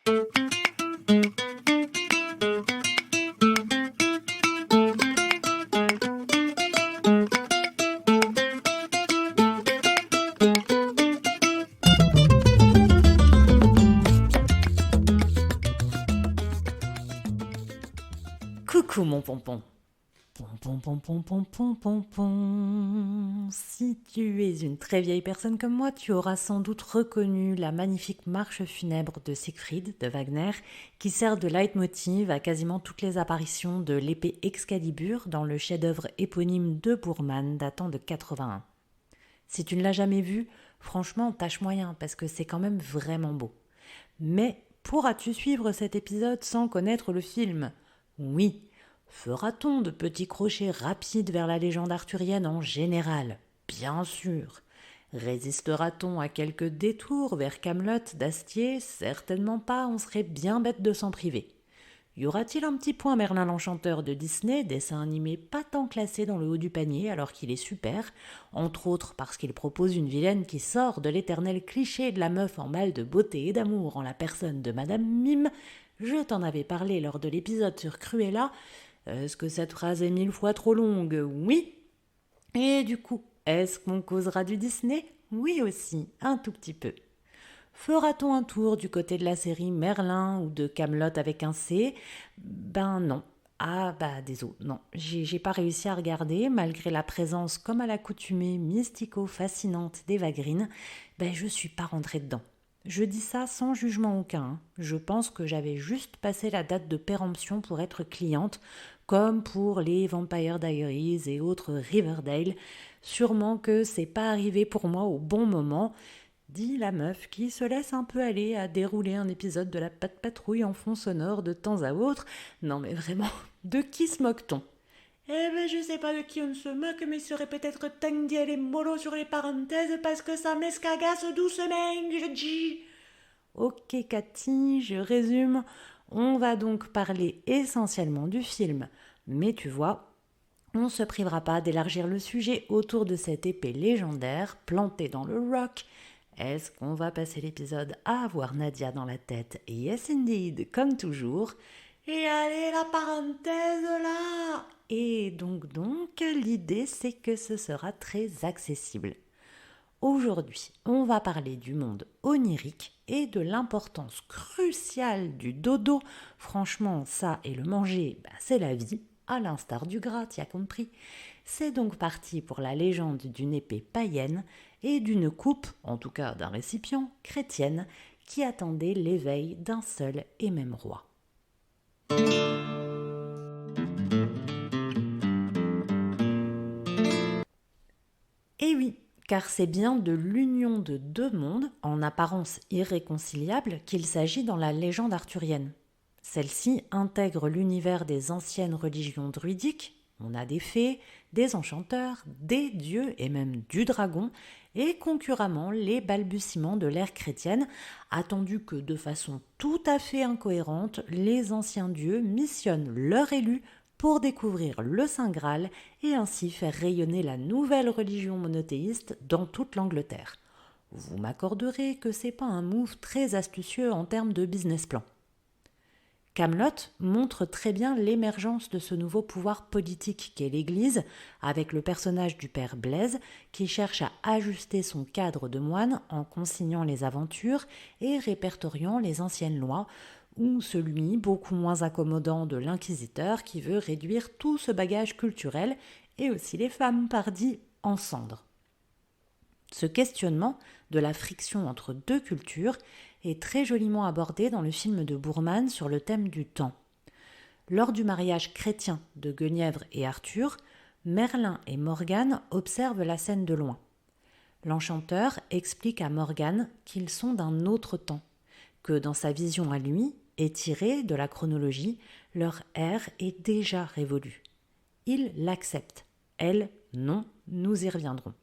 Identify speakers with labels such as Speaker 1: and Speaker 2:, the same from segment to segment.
Speaker 1: Coucou mon pompon. Pompon, pompon, pompon, pompon. Si tu es une très vieille personne comme moi, tu auras sans doute reconnu la magnifique marche funèbre de Siegfried de Wagner qui sert de leitmotiv à quasiment toutes les apparitions de l'épée Excalibur dans le chef-d'œuvre éponyme de Boorman datant de 81. Si tu ne l'as jamais vu, franchement, tâche moyen parce que c'est quand même vraiment beau. Mais pourras-tu suivre cet épisode sans connaître le film ? Oui. Fera-t-on de petits crochets rapides vers la légende arthurienne en général ? Bien sûr. Résistera-t-on à quelques détours vers Camelot d'Astier ? Certainement pas, on serait bien bête de s'en priver. Y aura-t-il un petit point Merlin l'Enchanteur de Disney, dessin animé pas tant classé dans le haut du panier alors qu'il est super, entre autres parce qu'il propose une vilaine qui sort de l'éternel cliché de la meuf en mal de beauté et d'amour en la personne de Madame Mime. Je t'en avais parlé lors de l'épisode sur Cruella. Est-ce que cette phrase est 1000 fois trop longue ? Oui. Et du coup, est-ce qu'on causera du Disney ? Oui aussi, un tout petit peu. Fera-t-on un tour du côté de la série Merlin ou de Camelot avec un C ? Ben non. Ah bah désolé, non, j'ai pas réussi à regarder, malgré la présence comme à l'accoutumée mystico-fascinante d'Eva Green, ben je suis pas rentrée dedans. Je dis ça sans jugement aucun. Je pense que j'avais juste passé la date de péremption pour être cliente, comme pour les Vampire Diaries et autres Riverdale. Sûrement que c'est pas arrivé pour moi au bon moment, dit la meuf qui se laisse un peu aller à dérouler un épisode de la Patte Patrouille en fond sonore de temps à autre. Non mais vraiment, de qui se moque-t-on ? Eh ben je sais pas de qui on se moque, mais il serait peut-être temps d'y aller mollo sur les parenthèses parce que ça m'escagasse doucement, je dis. Ok Cathy, je résume. On va donc parler essentiellement du film, mais tu vois, on ne se privera pas d'élargir le sujet autour de cette épée légendaire plantée dans le rock. Est-ce qu'on va passer l'épisode à avoir Nadia dans la tête ? Yes indeed, comme toujours. Et allez la parenthèse là ! Et donc, l'idée c'est que ce sera très accessible. Aujourd'hui, on va parler du monde onirique et de l'importance cruciale du dodo. Franchement, ça et le manger, c'est la vie, à l'instar du gras, t'y as compris. C'est donc parti pour la légende d'une épée païenne et d'une coupe, en tout cas d'un récipient, chrétienne, qui attendait l'éveil d'un seul et même roi. Et oui, car c'est bien de l'union de deux mondes, en apparence irréconciliables, qu'il s'agit dans la légende arthurienne. Celle-ci intègre l'univers des anciennes religions druidiques, on a des fées, des enchanteurs, des dieux et même du dragon, et concurremment les balbutiements de l'ère chrétienne, attendu que de façon tout à fait incohérente, les anciens dieux missionnent leur élu pour découvrir le Saint Graal et ainsi faire rayonner la nouvelle religion monothéiste dans toute l'Angleterre. Vous m'accorderez que c'est pas un move très astucieux en termes de business plan. Camelot montre très bien l'émergence de ce nouveau pouvoir politique qu'est l'Église, avec le personnage du père Blaise qui cherche à ajuster son cadre de moine en consignant les aventures et répertoriant les anciennes lois, ou celui beaucoup moins accommodant de l'inquisiteur qui veut réduire tout ce bagage culturel et aussi les femmes pardies en cendres. Ce questionnement de la friction entre deux cultures est très joliment abordé dans le film de Boorman sur le thème du temps. Lors du mariage chrétien de Guenièvre et Arthur, Merlin et Morgane observent la scène de loin. L'enchanteur explique à Morgane qu'ils sont d'un autre temps, que dans sa vision à lui, étirée de la chronologie, leur ère est déjà révolue. Il l'accepte. Elle, non, nous y reviendrons.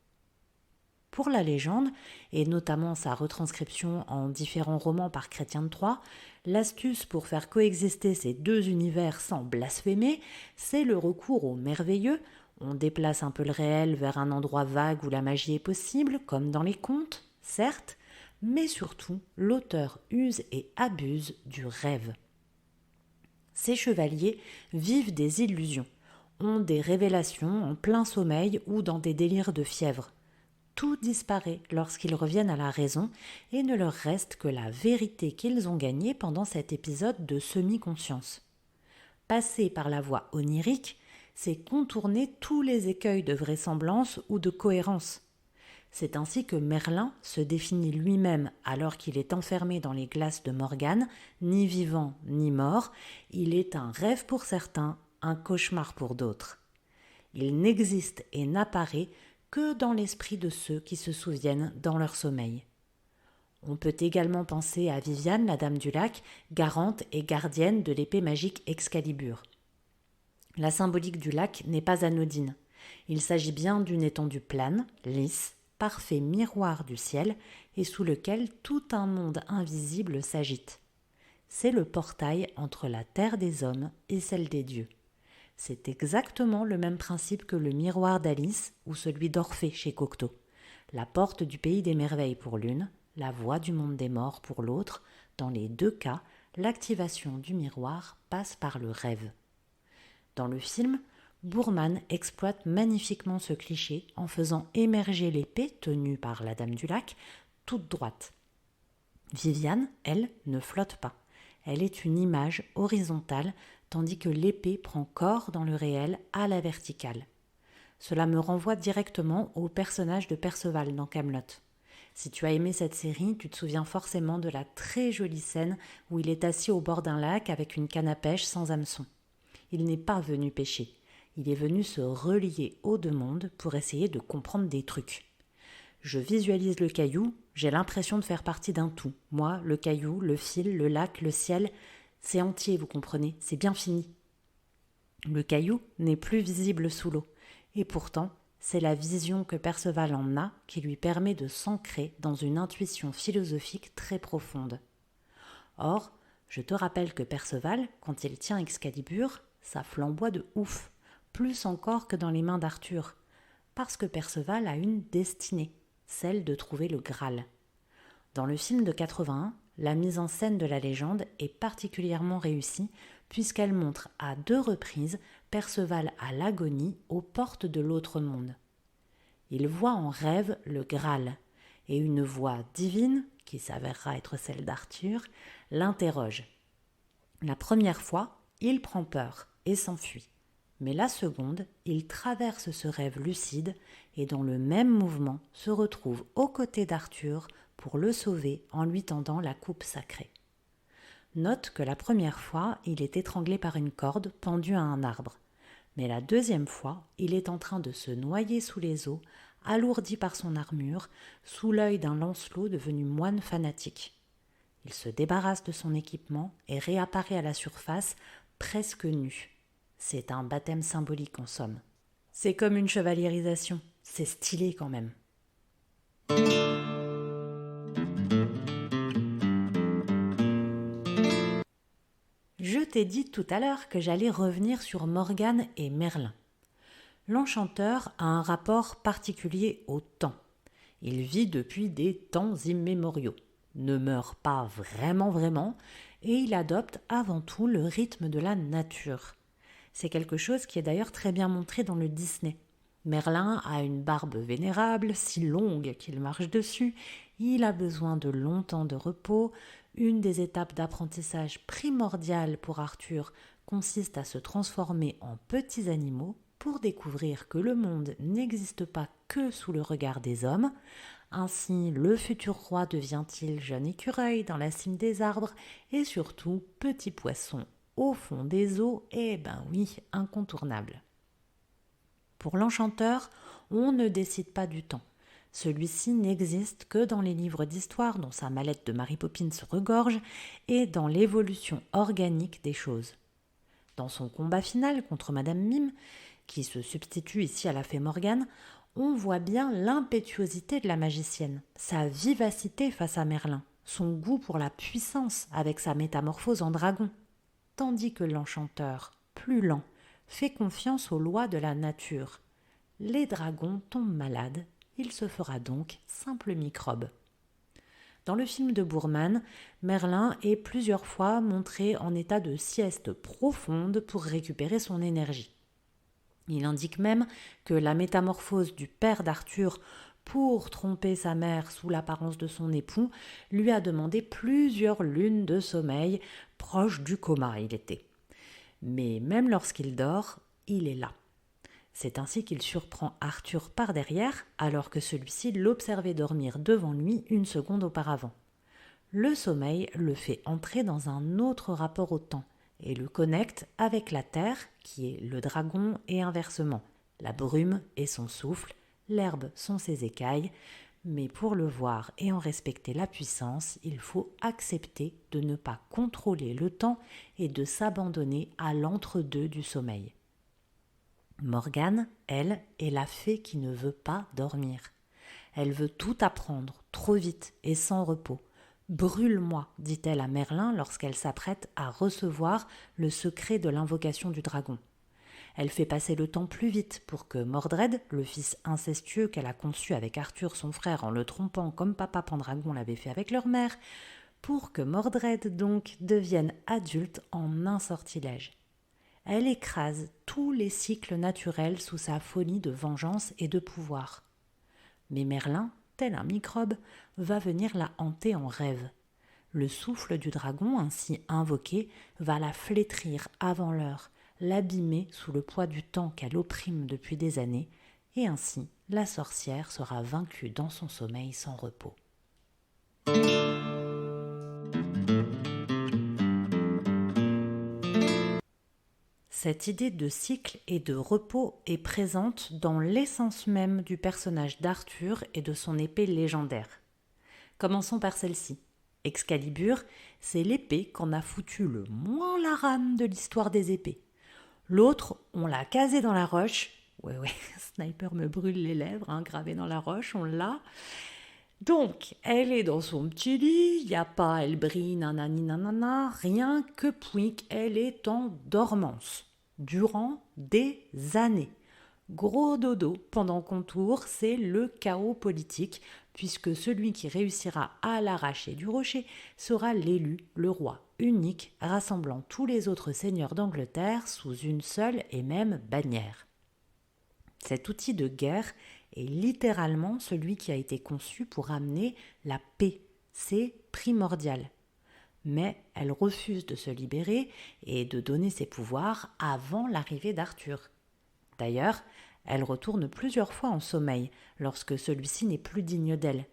Speaker 1: Pour la légende, et notamment sa retranscription en différents romans par Chrétien de Troyes, l'astuce pour faire coexister ces deux univers sans blasphémer, c'est le recours au merveilleux. On déplace un peu le réel vers un endroit vague où la magie est possible, comme dans les contes, certes, mais surtout, l'auteur use et abuse du rêve. Ces chevaliers vivent des illusions, ont des révélations en plein sommeil ou dans des délires de fièvre. Tout disparaît lorsqu'ils reviennent à la raison et ne leur reste que la vérité qu'ils ont gagnée pendant cet épisode de semi-conscience. Passer par la voie onirique, c'est contourner tous les écueils de vraisemblance ou de cohérence. C'est ainsi que Merlin se définit lui-même alors qu'il est enfermé dans les glaces de Morgane, ni vivant ni mort, il est un rêve pour certains, un cauchemar pour d'autres. Il n'existe et n'apparaît que dans l'esprit de ceux qui se souviennent dans leur sommeil. On peut également penser à Viviane, la Dame du Lac, garante et gardienne de l'épée magique Excalibur. La symbolique du lac n'est pas anodine. Il s'agit bien d'une étendue plane, lisse, parfait miroir du ciel et sous lequel tout un monde invisible s'agite. C'est le portail entre la terre des hommes et celle des dieux. C'est exactement le même principe que le miroir d'Alice ou celui d'Orphée chez Cocteau. La porte du pays des merveilles pour l'une, la voie du monde des morts pour l'autre. Dans les deux cas, l'activation du miroir passe par le rêve. Dans le film, Boorman exploite magnifiquement ce cliché en faisant émerger l'épée tenue par la Dame du Lac toute droite. Viviane, elle, ne flotte pas. Elle est une image horizontale tandis que l'épée prend corps dans le réel à la verticale. Cela me renvoie directement au personnage de Perceval dans Kaamelott. Si tu as aimé cette série, tu te souviens forcément de la très jolie scène où il est assis au bord d'un lac avec une canne à pêche sans hameçon. Il n'est pas venu pêcher, il est venu se relier aux deux mondes pour essayer de comprendre des trucs. Je visualise le caillou, j'ai l'impression de faire partie d'un tout. Moi, le caillou, le fil, le lac, le ciel, c'est entier, vous comprenez, c'est bien fini. Le caillou n'est plus visible sous l'eau, et pourtant, c'est la vision que Perceval en a qui lui permet de s'ancrer dans une intuition philosophique très profonde. Or, je te rappelle que Perceval, quand il tient Excalibur, ça flamboie de ouf, plus encore que dans les mains d'Arthur, parce que Perceval a une destinée, celle de trouver le Graal. Dans le film de 81, la mise en scène de la légende est particulièrement réussie puisqu'elle montre à 2 reprises Perceval à l'agonie aux portes de l'autre monde. Il voit en rêve le Graal et une voix divine, qui s'avérera être celle d'Arthur, l'interroge. La première fois, il prend peur et s'enfuit. Mais la seconde, il traverse ce rêve lucide et dans le même mouvement se retrouve aux côtés d'Arthur pour le sauver en lui tendant la coupe sacrée. Note que la première fois, il est étranglé par une corde pendue à un arbre. Mais la deuxième fois, il est en train de se noyer sous les eaux, alourdi par son armure, sous l'œil d'un Lancelot devenu moine fanatique. Il se débarrasse de son équipement et réapparaît à la surface, presque nu. C'est un baptême symbolique en somme. C'est comme une chevaliérisation, c'est stylé quand même. Je t'ai dit tout à l'heure que j'allais revenir sur Morgane et Merlin. L'enchanteur a un rapport particulier au temps. Il vit depuis des temps immémoriaux, ne meurt pas vraiment, et il adopte avant tout le rythme de la nature. C'est quelque chose qui est d'ailleurs très bien montré dans le Disney. Merlin a une barbe vénérable, si longue qu'il marche dessus, il a besoin de longtemps de repos. Une des étapes d'apprentissage primordiales pour Arthur consiste à se transformer en petits animaux pour découvrir que le monde n'existe pas que sous le regard des hommes. Ainsi, le futur roi devient-il jeune écureuil dans la cime des arbres et surtout petit poisson au fond des eaux, eh ben oui, incontournable. Pour l'enchanteur, on ne décide pas du temps. Celui-ci n'existe que dans les livres d'histoire dont sa mallette de Mary Poppins regorge et dans l'évolution organique des choses. Dans son combat final contre Madame Mime, qui se substitue ici à la fée Morgane, on voit bien l'impétuosité de la magicienne, sa vivacité face à Merlin, son goût pour la puissance avec sa métamorphose en dragon, tandis que l'enchanteur, plus lent, fait confiance aux lois de la nature. Les dragons tombent malades, il se fera donc simple microbe. Dans le film de Boorman, Merlin est plusieurs fois montré en état de sieste profonde pour récupérer son énergie. Il indique même que la métamorphose du père d'Arthur pour tromper sa mère sous l'apparence de son époux lui a demandé plusieurs lunes de sommeil, proche du coma il était. Mais même lorsqu'il dort, il est là. C'est ainsi qu'il surprend Arthur par derrière, alors que celui-ci l'observait dormir devant lui une seconde auparavant. Le sommeil le fait entrer dans un autre rapport au temps et le connecte avec la terre, qui est le dragon, et inversement. La brume est son souffle, l'herbe sont ses écailles, mais pour le voir et en respecter la puissance, il faut accepter de ne pas contrôler le temps et de s'abandonner à l'entre-deux du sommeil. Morgane, elle, est la fée qui ne veut pas dormir. Elle veut tout apprendre, trop vite et sans repos. « Brûle-moi », dit-elle à Merlin lorsqu'elle s'apprête à recevoir le secret de l'invocation du dragon. Elle fait passer le temps plus vite pour que Mordred, le fils incestueux qu'elle a conçu avec Arthur son frère en le trompant comme papa Pendragon l'avait fait avec leur mère, pour que Mordred donc devienne adulte en un sortilège. Elle écrase tous les cycles naturels sous sa folie de vengeance et de pouvoir. Mais Merlin, tel un microbe, va venir la hanter en rêve. Le souffle du dragon, ainsi invoqué, va la flétrir avant l'heure, l'abîmer sous le poids du temps qu'elle opprime depuis des années, et ainsi la sorcière sera vaincue dans son sommeil sans repos. Cette idée de cycle et de repos est présente dans l'essence même du personnage d'Arthur et de son épée légendaire. Commençons par celle-ci. Excalibur, c'est l'épée qu'on a foutu le moins la rame de l'histoire des épées. L'autre, on l'a casée dans la roche. Ouais, Sniper me brûle les lèvres, gravée dans la roche, on l'a. Donc, elle est dans son petit lit, il n'y a pas, elle brille, nanani nanana, rien que pouic, elle est en dormance. Durant des années. Gros dodo, pendant qu'on tourne, c'est le chaos politique, puisque celui qui réussira à l'arracher du rocher sera l'élu, le roi unique, rassemblant tous les autres seigneurs d'Angleterre sous une seule et même bannière. Cet outil de guerre est littéralement celui qui a été conçu pour amener la paix. C'est primordial. Mais elle refuse de se libérer et de donner ses pouvoirs avant l'arrivée d'Arthur. D'ailleurs, elle retourne plusieurs fois en sommeil lorsque celui-ci n'est plus digne d'elle.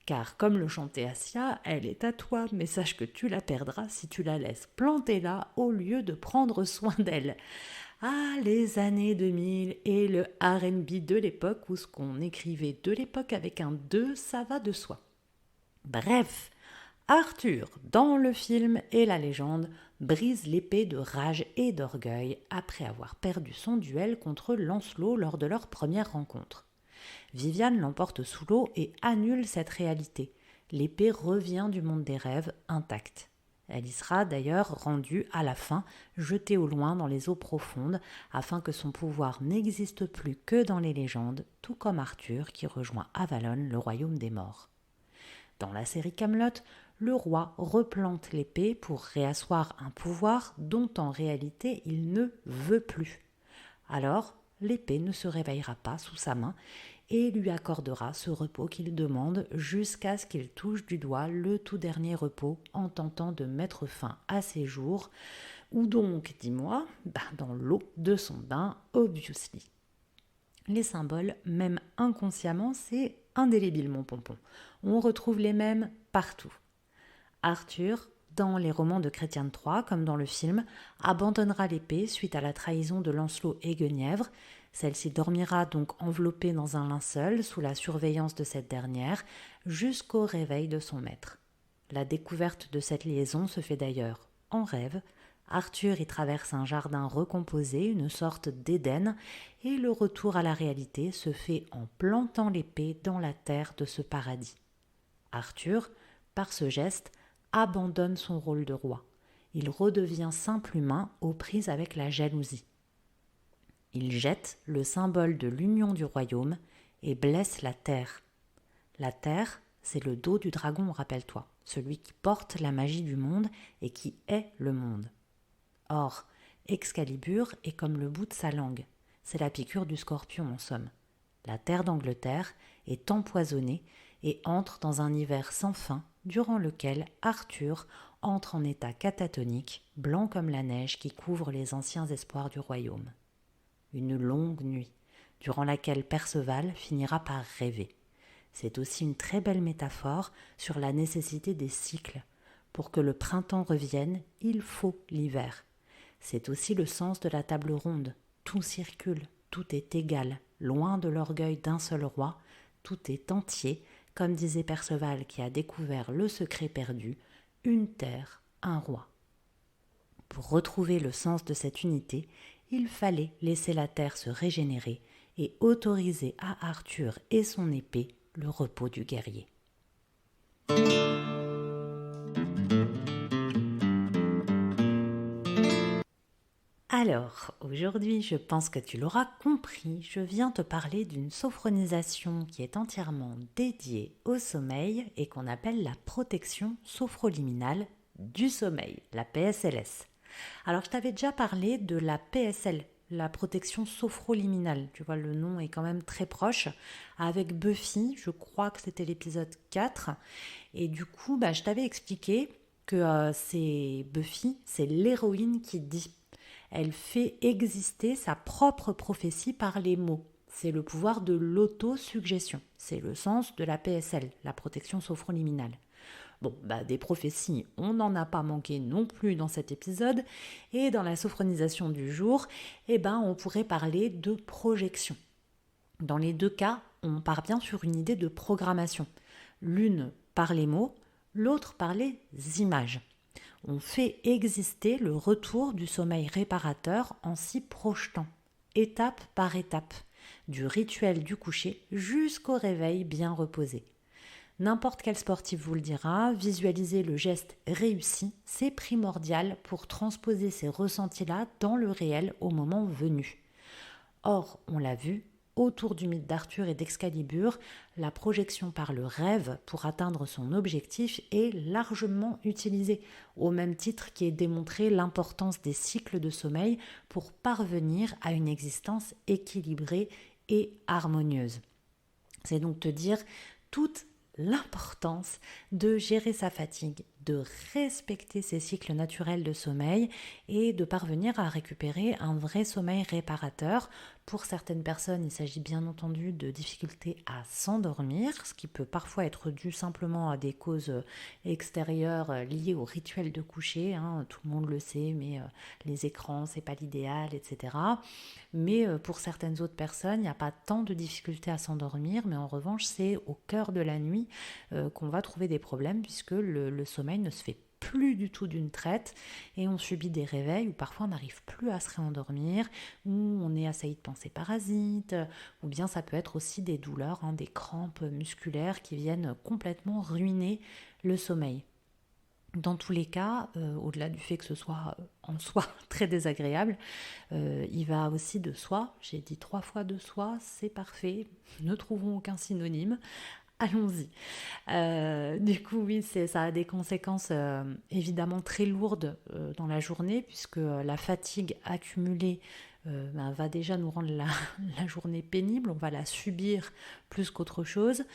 Speaker 1: Car comme le chantait Assia, elle est à toi, mais sache que tu la perdras si tu la laisses planter là au lieu de prendre soin d'elle. Ah, les années 2000 et le R&B de l'époque, ou ce qu'on écrivait de l'époque avec un 2, ça va de soi. Bref, Arthur, dans le film et la légende, brise l'épée de rage et d'orgueil après avoir perdu son duel contre Lancelot lors de leur première rencontre. Viviane l'emporte sous l'eau et annule cette réalité. L'épée revient du monde des rêves intacte. Elle y sera d'ailleurs rendue à la fin, jetée au loin dans les eaux profondes, afin que son pouvoir n'existe plus que dans les légendes, tout comme Arthur qui rejoint Avalon, le royaume des morts. Dans la série Kaamelott, le roi replante l'épée pour réasseoir un pouvoir dont en réalité il ne veut plus. Alors, l'épée ne se réveillera pas sous sa main et lui accordera ce repos qu'il demande jusqu'à ce qu'il touche du doigt le tout dernier repos en tentant de mettre fin à ses jours, ou donc, dis-moi, dans l'eau de son bain, obviously. Les symboles, même inconsciemment, c'est indélébile, mon pompon. On retrouve les mêmes partout. Arthur, dans les romans de Chrétien de Troyes, comme dans le film, abandonnera l'épée suite à la trahison de Lancelot et Guenièvre. Celle-ci dormira donc enveloppée dans un linceul sous la surveillance de cette dernière jusqu'au réveil de son maître. La découverte de cette liaison se fait d'ailleurs en rêve. Arthur y traverse un jardin recomposé, une sorte d'Éden, et le retour à la réalité se fait en plantant l'épée dans la terre de ce paradis. Arthur, par ce geste, abandonne son rôle de roi. Il redevient simple humain aux prises avec la jalousie. Il jette le symbole de l'union du royaume et blesse la terre. La terre, c'est le dos du dragon, rappelle-toi, celui qui porte la magie du monde et qui est le monde. Or, Excalibur est comme le bout de sa langue, c'est la piqûre du scorpion en somme. La terre d'Angleterre est empoisonnée et entre dans un hiver sans fin durant lequel Arthur entre en état catatonique, blanc comme la neige qui couvre les anciens espoirs du royaume. Une longue nuit, durant laquelle Perceval finira par rêver. C'est aussi une très belle métaphore sur la nécessité des cycles. Pour que le printemps revienne, il faut l'hiver. C'est aussi le sens de la table ronde. Tout circule, tout est égal, loin de l'orgueil d'un seul roi, tout est entier, comme disait Perceval qui a découvert le secret perdu, une terre, un roi. Pour retrouver le sens de cette unité, il fallait laisser la terre se régénérer et autoriser à Arthur et son épée le repos du guerrier. Alors, aujourd'hui, je pense que tu l'auras compris, je viens te parler d'une sophronisation qui est entièrement dédiée au sommeil et qu'on appelle la protection sophroliminale du sommeil, la PSLS. Alors, je t'avais déjà parlé de la PSL, la protection sophroliminale. Tu vois, le nom est quand même très proche. Avec Buffy, je crois que c'était l'épisode 4. Et du coup, je t'avais expliqué que c'est Buffy, c'est l'héroïne qui dit. Elle fait exister sa propre prophétie par les mots. C'est le pouvoir de l'autosuggestion. C'est le sens de la PSL, la protection sophroliminale. Bon, des prophéties, on n'en a pas manqué non plus dans cet épisode. Et dans la sophronisation du jour, on pourrait parler de projection. Dans les deux cas, on part bien sur une idée de programmation. L'une par les mots, l'autre par les images. On fait exister le retour du sommeil réparateur en s'y projetant, étape par étape, du rituel du coucher jusqu'au réveil bien reposé. N'importe quel sportif vous le dira, visualiser le geste réussi, c'est primordial pour transposer ces ressentis-là dans le réel au moment venu. Or, on l'a vu, autour du mythe d'Arthur et d'Excalibur, la projection par le rêve pour atteindre son objectif est largement utilisée, au même titre qu'est démontré l'importance des cycles de sommeil pour parvenir à une existence équilibrée et harmonieuse. C'est donc te dire toute l'importance de gérer sa fatigue, de respecter ses cycles naturels de sommeil et de parvenir à récupérer un vrai sommeil réparateur. Pour certaines personnes, il s'agit bien entendu de difficultés à s'endormir, ce qui peut parfois être dû simplement à des causes extérieures liées au rituel de coucher. Tout le monde le sait, mais les écrans, c'est pas l'idéal, etc. Mais pour certaines autres personnes, il n'y a pas tant de difficultés à s'endormir, mais en revanche, c'est au cœur de la nuit qu'on va trouver des problèmes puisque le sommeil ne se fait plus du tout d'une traite et on subit des réveils où parfois on n'arrive plus à se réendormir, où on est assailli de pensées parasites, ou bien ça peut être aussi des douleurs, des crampes musculaires qui viennent complètement ruiner le sommeil. Dans tous les cas, au-delà du fait que ce soit en soi très désagréable, il va aussi de soi, j'ai dit 3 fois de soi, c'est parfait, ne trouvons aucun synonyme, allons-y. Du coup, oui, ça a des conséquences évidemment très lourdes dans la journée, puisque la fatigue accumulée va déjà nous rendre la journée pénible, on va la subir plus qu'autre chose.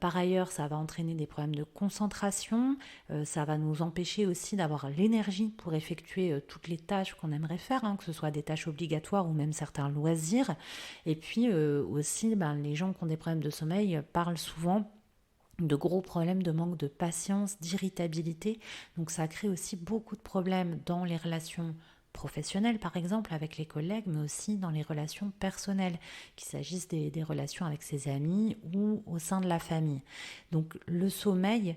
Speaker 1: Par ailleurs, ça va entraîner des problèmes de concentration, ça va nous empêcher aussi d'avoir l'énergie pour effectuer toutes les tâches qu'on aimerait faire, que ce soit des tâches obligatoires ou même certains loisirs. Et puis aussi, les gens qui ont des problèmes de sommeil parlent souvent de gros problèmes de manque de patience, d'irritabilité. Donc ça crée aussi beaucoup de problèmes dans les relations professionnelles, par exemple, avec les collègues, mais aussi dans les relations personnelles, qu'il s'agisse des relations avec ses amis ou au sein de la famille. Donc le sommeil,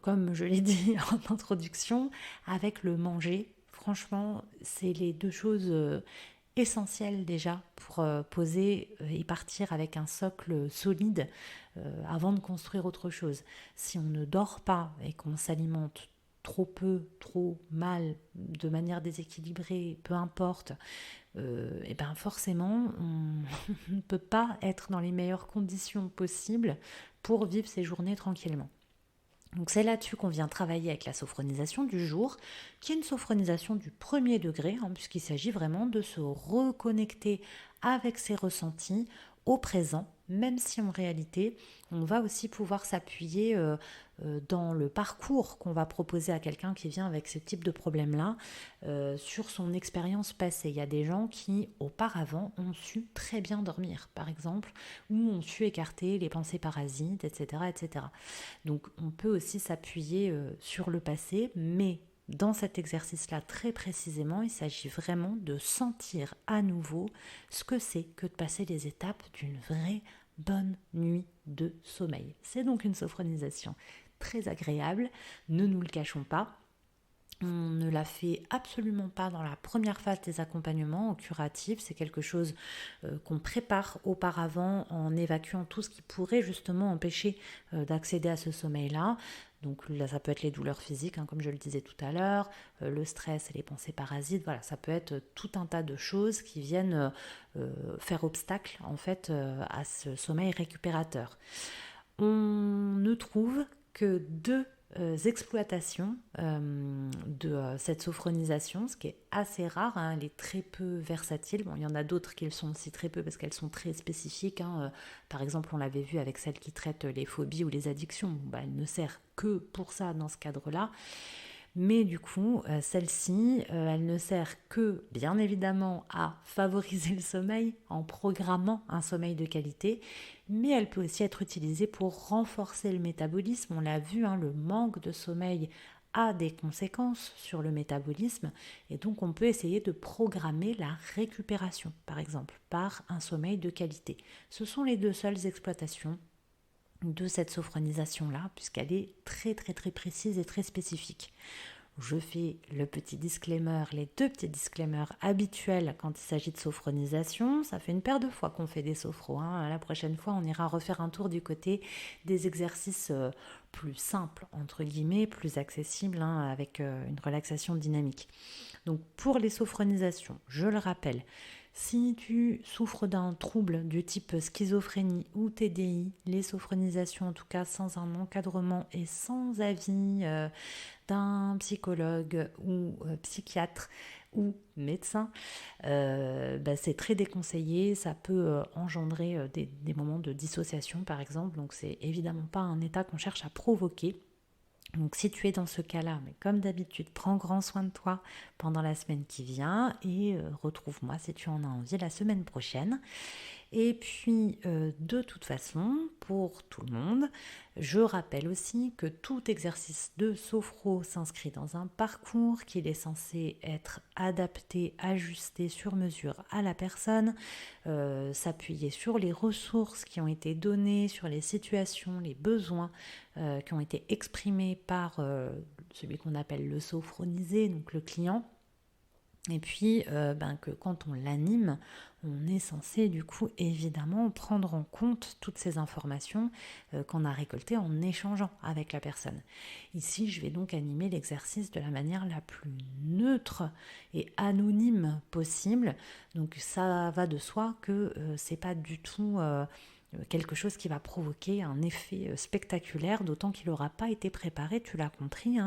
Speaker 1: comme je l'ai dit en introduction, avec le manger, franchement, c'est les deux choses essentielles déjà pour poser et partir avec un socle solide avant de construire autre chose. Si on ne dort pas et qu'on s'alimente trop peu, trop mal, de manière déséquilibrée, peu importe, et ben forcément, on ne peut pas être dans les meilleures conditions possibles pour vivre ces journées tranquillement. Donc c'est là-dessus qu'on vient travailler avec la sophronisation du jour, qui est une sophronisation du premier degré, puisqu'il s'agit vraiment de se reconnecter avec ses ressentis au présent, même si en réalité, on va aussi pouvoir s'appuyer dans le parcours qu'on va proposer à quelqu'un qui vient avec ce type de problème-là, sur son expérience passée. Il y a des gens qui, auparavant, ont su très bien dormir, par exemple, ou ont su écarter les pensées parasites, etc., etc. Donc on peut aussi s'appuyer sur le passé, mais dans cet exercice-là, très précisément, il s'agit vraiment de sentir à nouveau ce que c'est que de passer les étapes d'une vraie bonne nuit de sommeil. C'est donc une sophronisation très agréable, ne nous le cachons pas. On ne la fait absolument pas dans la première phase des accompagnements curatifs. C'est quelque chose qu'on prépare auparavant en évacuant tout ce qui pourrait justement empêcher d'accéder à ce sommeil-là. Donc là, ça peut être les douleurs physiques, comme je le disais tout à l'heure, le stress et les pensées parasites. Voilà, ça peut être tout un tas de choses qui viennent faire obstacle en fait à ce sommeil récupérateur. On ne trouve que deux exploitations de cette sophronisation, ce qui est assez rare, elle est très peu versatile. Bon, il y en a d'autres qui le sont aussi très peu parce qu'elles sont très spécifiques. Par exemple, on l'avait vu avec celle qui traite les phobies ou les addictions. Elle ne sert que pour ça dans ce cadre-là. Mais du coup, celle-ci, elle ne sert que, bien évidemment, à favoriser le sommeil en programmant un sommeil de qualité, mais elle peut aussi être utilisée pour renforcer le métabolisme. On l'a vu, le manque de sommeil a des conséquences sur le métabolisme, et donc on peut essayer de programmer la récupération, par exemple, par un sommeil de qualité. Ce sont les deux seules exploitations de cette sophronisation-là, puisqu'elle est très très très précise et très spécifique. Je fais le petit disclaimer, les deux petits disclaimers habituels quand il s'agit de sophronisation. Ça fait une paire de fois qu'on fait des sophros. La prochaine fois, on ira refaire un tour du côté des exercices plus simples, entre guillemets, plus accessibles, avec une relaxation dynamique. Donc pour les sophronisations, je le rappelle, si tu souffres d'un trouble du type schizophrénie ou TDI, les sophronisations, en tout cas sans un encadrement et sans avis d'un psychologue ou psychiatre ou médecin, c'est très déconseillé. Ça peut engendrer des moments de dissociation, par exemple. Donc c'est évidemment pas un état qu'on cherche à provoquer. Donc si tu es dans ce cas-là, mais comme d'habitude, prends grand soin de toi pendant la semaine qui vient et retrouve-moi si tu en as envie la semaine prochaine. Et puis, de toute façon, pour tout le monde, je rappelle aussi que tout exercice de sophro s'inscrit dans un parcours, qu'il est censé être adapté, ajusté sur mesure à la personne, s'appuyer sur les ressources qui ont été données, sur les situations, les besoins qui ont été exprimés par celui qu'on appelle le sophronisé, donc le client. Et puis que quand on l'anime, on est censé du coup évidemment prendre en compte toutes ces informations qu'on a récoltées en échangeant avec la personne. Ici, je vais donc animer l'exercice de la manière la plus neutre et anonyme possible. Donc ça va de soi que c'est pas du tout quelque chose qui va provoquer un effet spectaculaire, d'autant qu'il n'aura pas été préparé, tu l'as compris,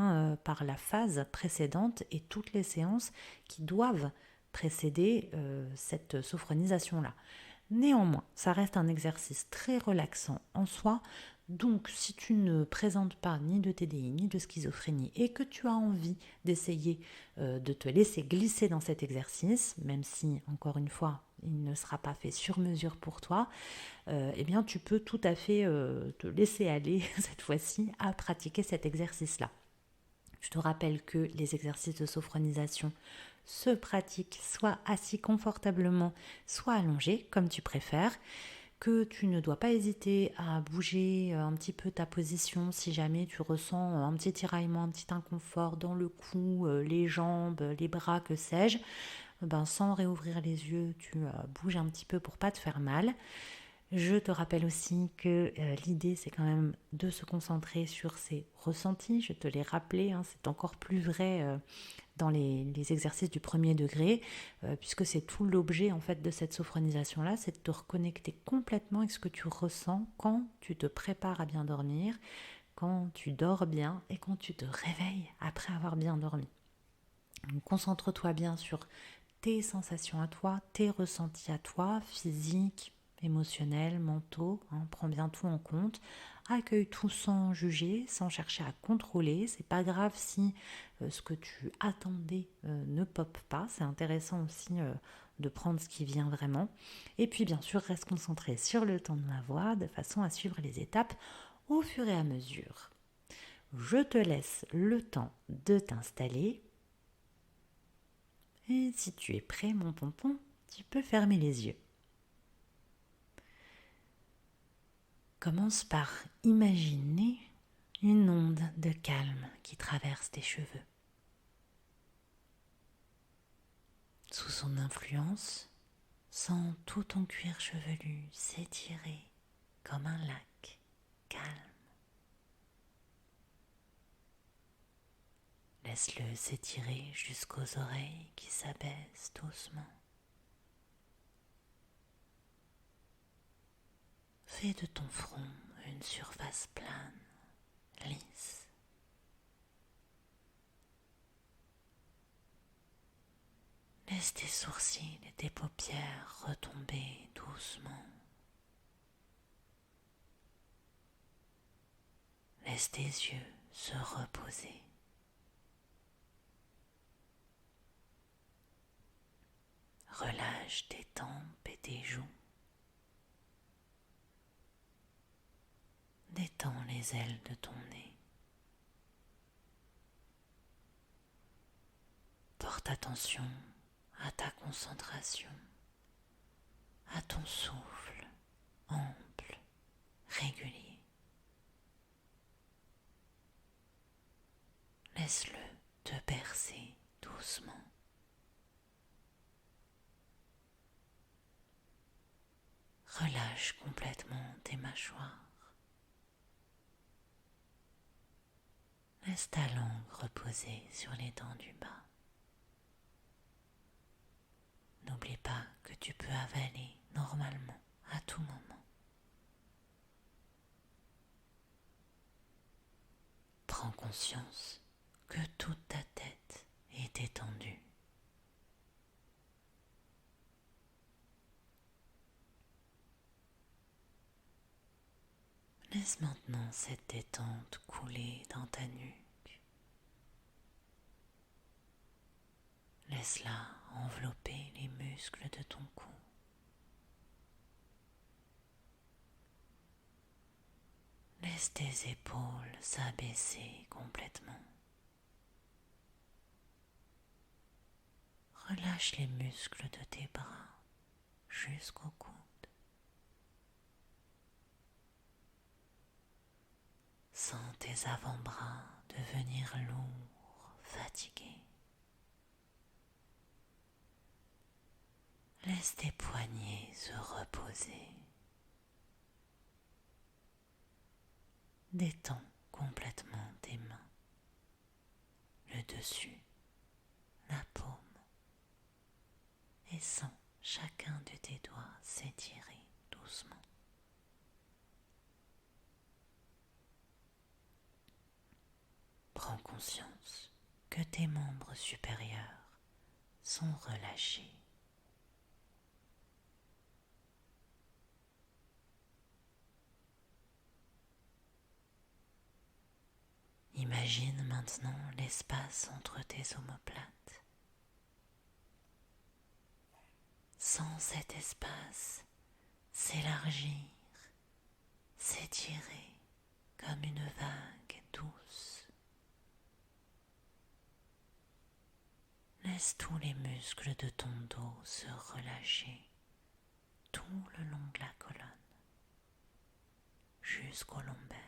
Speaker 1: par la phase précédente et toutes les séances qui doivent précéder cette sophronisation-là. Néanmoins, ça reste un exercice très relaxant en soi. Donc, si tu ne présentes pas ni de TDI ni de schizophrénie et que tu as envie d'essayer de te laisser glisser dans cet exercice, même si, encore une fois, il ne sera pas fait sur mesure pour toi, tu peux tout à fait te laisser aller cette fois-ci à pratiquer cet exercice-là. Je te rappelle que les exercices de sophronisation se pratiquent soit assis confortablement, soit allongé, comme tu préfères, que tu ne dois pas hésiter à bouger un petit peu ta position si jamais tu ressens un petit tiraillement, un petit inconfort dans le cou, les jambes, les bras, que sais-je. Sans réouvrir les yeux, tu bouges un petit peu pour pas te faire mal. Je te rappelle aussi que l'idée, c'est quand même de se concentrer sur ses ressentis. Je te l'ai rappelé, hein, c'est encore plus vrai dans les exercices du premier degré, puisque c'est tout l'objet en fait de cette sophronisation-là, c'est de te reconnecter complètement avec ce que tu ressens quand tu te prépares à bien dormir, quand tu dors bien et quand tu te réveilles après avoir bien dormi. Donc, concentre-toi bien sur tes sensations à toi, tes ressentis à toi, physiques, émotionnels, mentaux, hein, prends bien tout en compte, accueille tout sans juger, sans chercher à contrôler, c'est pas grave si ce que tu attendais ne pop pas, c'est intéressant aussi de prendre ce qui vient vraiment, et puis bien sûr reste concentré sur le ton de ma voix de façon à suivre les étapes au fur et à mesure. Je te laisse le temps de t'installer. Et si tu es prêt, mon pompon, tu peux fermer les yeux. Commence par imaginer une onde de calme qui traverse tes cheveux. Sous son influence, sens tout ton cuir chevelu s'étirer comme un lac calme. Laisse-le s'étirer jusqu'aux oreilles qui s'abaissent doucement. Fais de ton front une surface plane, lisse. Laisse tes sourcils et tes paupières retomber doucement. Laisse tes yeux se reposer. Relâche tes tempes et tes joues. Détends les ailes de ton nez. Porte attention à ta concentration, à ton souffle ample, régulier. Laisse-le te bercer doucement. Relâche complètement tes mâchoires. Laisse ta langue reposer sur les dents du bas. N'oublie pas que tu peux avaler normalement à tout moment. Prends conscience que toute ta tête est étendue. Laisse maintenant cette détente couler dans ta nuque. Laisse-la envelopper les muscles de ton cou. Laisse tes épaules s'abaisser complètement. Relâche les muscles de tes bras jusqu'au coude. Sens tes avant-bras devenir lourds, fatigués. Laisse tes poignets se reposer. Détends complètement tes mains, le dessus, la paume, et sens chacun de tes doigts s'étirer doucement. Prends conscience que tes membres supérieurs sont relâchés. Imagine maintenant l'espace entre tes omoplates. Sens cet espace s'élargir, s'étirer comme une vague douce. Laisse tous les muscles de ton dos se relâcher tout le long de la colonne, jusqu'au lombaire.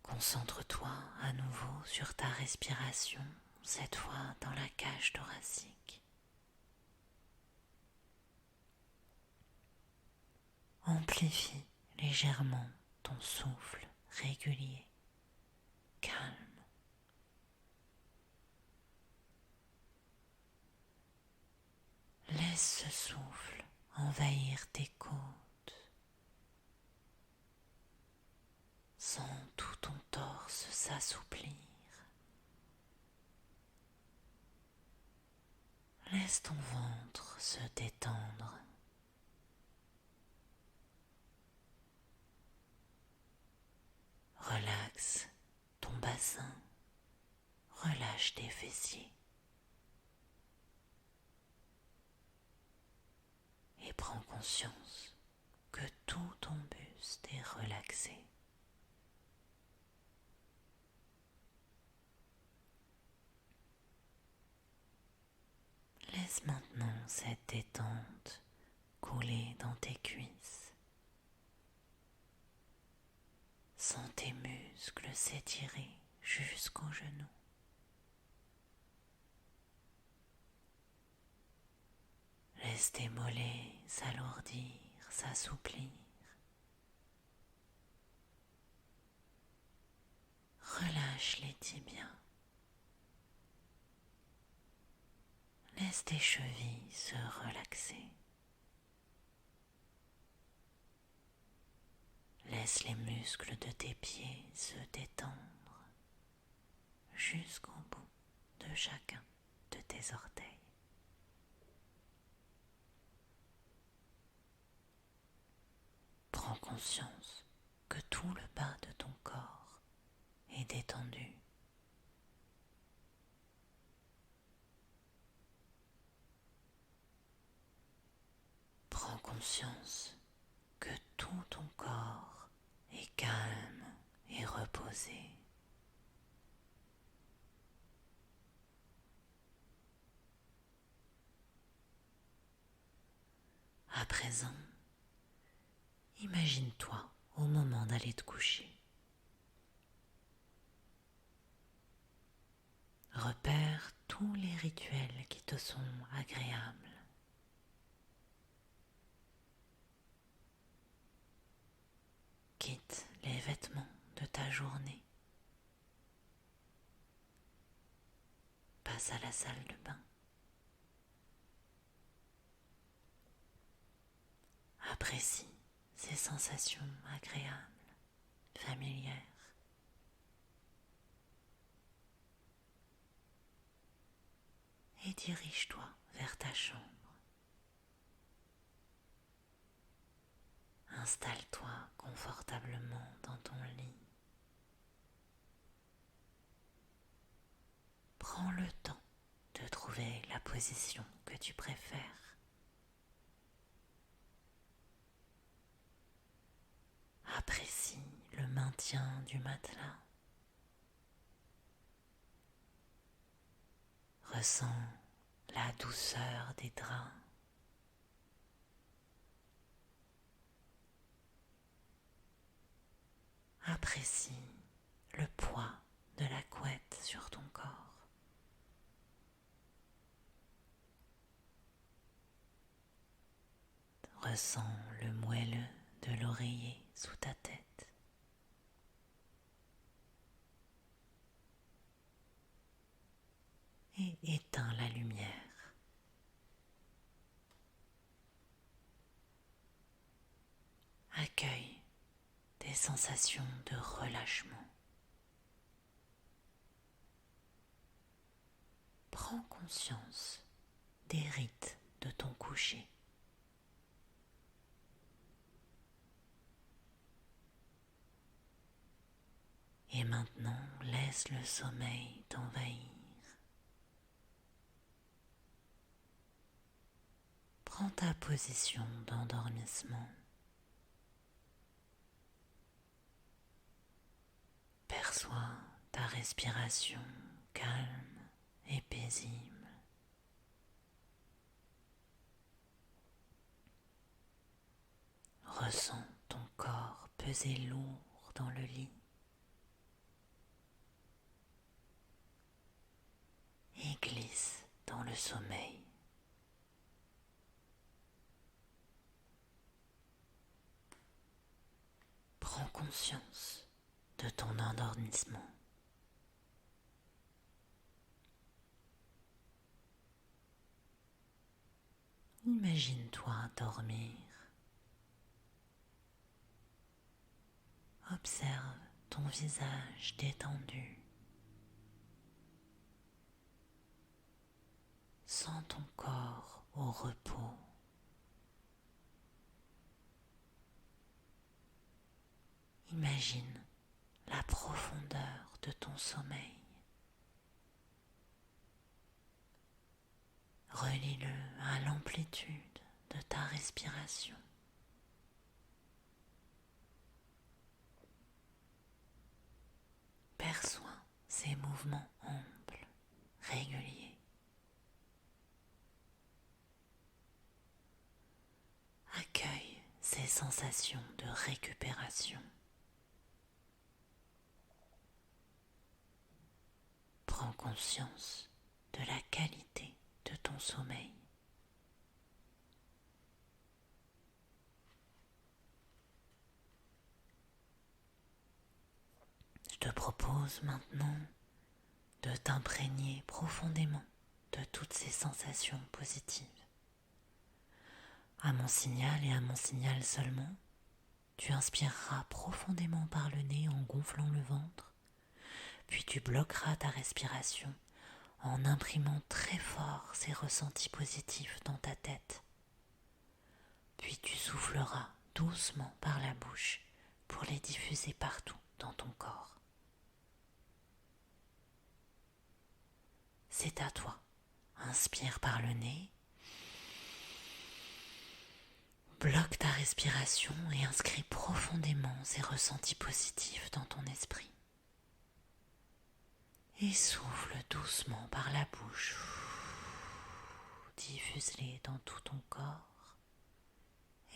Speaker 1: Concentre-toi à nouveau sur ta respiration cette fois dans la cage thoracique. Amplifie légèrement ton souffle régulier, calme. Laisse ce souffle envahir tes côtes. Sens tout ton torse s'assouplir. Laisse ton ventre se détendre. Relaxe ton bassin. Relâche tes fessiers. Et prends conscience que tout ton buste est relaxé. Laisse maintenant cette détente couler dans tes cuisses. Sens tes muscles s'étirer jusqu'aux genoux. Laisse tes mollets s'alourdir, s'assouplir. Relâche les tibias. Laisse tes chevilles se relaxer. Laisse les muscles de tes pieds se détendre jusqu'au bout de chacun de tes orteils. Prends conscience que tout le bas de ton corps est détendu. Prends conscience que tout ton corps est calme et reposé. À présent, imagine-toi au moment d'aller te coucher. Repère tous les rituels qui te sont agréables. Quitte les vêtements de ta journée. Passe à la salle de bain. Apprécie ces sensations agréables, familières. Et dirige-toi vers ta chambre. Installe-toi confortablement dans ton lit. Prends le temps de trouver la position que tu préfères. Apprécie le maintien du matelas. Ressens la douceur des draps. Apprécie le poids de la couette sur ton corps. Ressens le moelleux de l'oreiller sous ta tête. Et éteins la lumière. Accueille des sensations de relâchement. Prends conscience des rites de ton coucher. Et maintenant, laisse le sommeil t'envahir. Prends ta position d'endormissement. Perçois ta respiration calme et paisible. Ressens ton corps peser lourd dans le lit. et glisse dans le sommeil. Prends conscience de ton endormissement. Imagine-toi dormir. Observe ton visage détendu. Sens ton corps au repos. Imagine la profondeur de ton sommeil. Relie-le à l'amplitude de ta respiration. Perçois ces mouvements amples, réguliers. Accueille ces sensations de récupération. Prends conscience de la qualité de ton sommeil. Je te propose maintenant de t'imprégner profondément de toutes ces sensations positives. À mon signal et à mon signal seulement, tu inspireras profondément par le nez en gonflant le ventre, puis tu bloqueras ta respiration en imprimant très fort ces ressentis positifs dans ta tête. Puis tu souffleras doucement par la bouche pour les diffuser partout dans ton corps. C'est à toi. Inspire par le nez. Bloque ta respiration et inscris profondément ces ressentis positifs dans ton esprit. Et souffle doucement par la bouche. Diffuse-les dans tout ton corps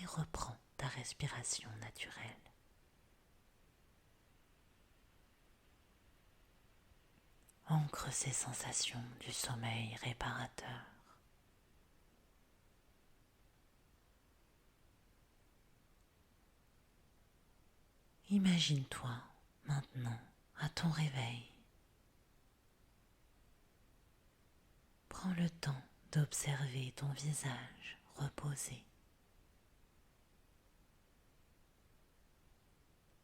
Speaker 1: et reprends ta respiration naturelle. Ancre ces sensations du sommeil réparateur. Imagine-toi maintenant à ton réveil. Prends le temps d'observer ton visage reposé.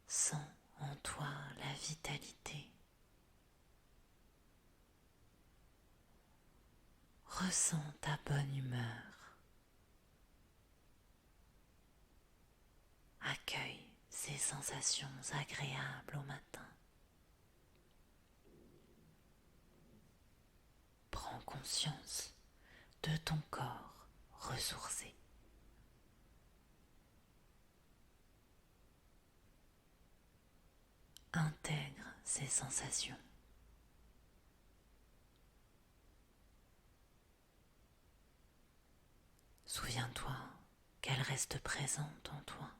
Speaker 1: Sens en toi la vitalité. Ressens ta bonne humeur. Accueille ces sensations agréables au matin. Prends conscience de ton corps ressourcé. Intègre ces sensations. Souviens-toi qu'elles restent présentes en toi.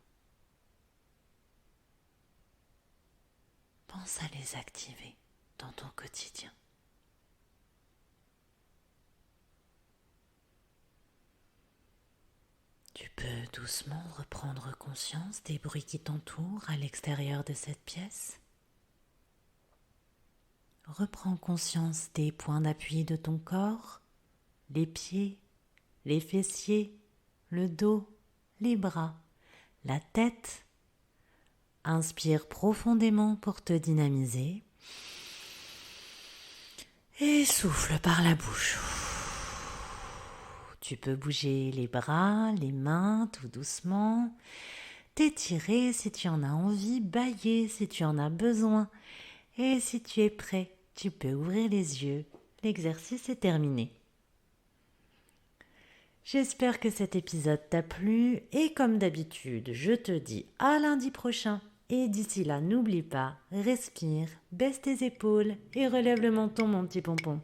Speaker 1: Pense à les activer dans ton quotidien. Tu peux doucement reprendre conscience des bruits qui t'entourent à l'extérieur de cette pièce. Reprends conscience des points d'appui de ton corps, les pieds, les fessiers, le dos, les bras, la tête. Inspire profondément pour te dynamiser et souffle par la bouche. Tu peux bouger les bras, les mains tout doucement, t'étirer si tu en as envie, bâiller si tu en as besoin. Et si tu es prêt, tu peux ouvrir les yeux. L'exercice est terminé. J'espère que cet épisode t'a plu et comme d'habitude, je te dis à lundi prochain. Et d'ici là, n'oublie pas, respire, baisse tes épaules et relève le menton mon petit pompon.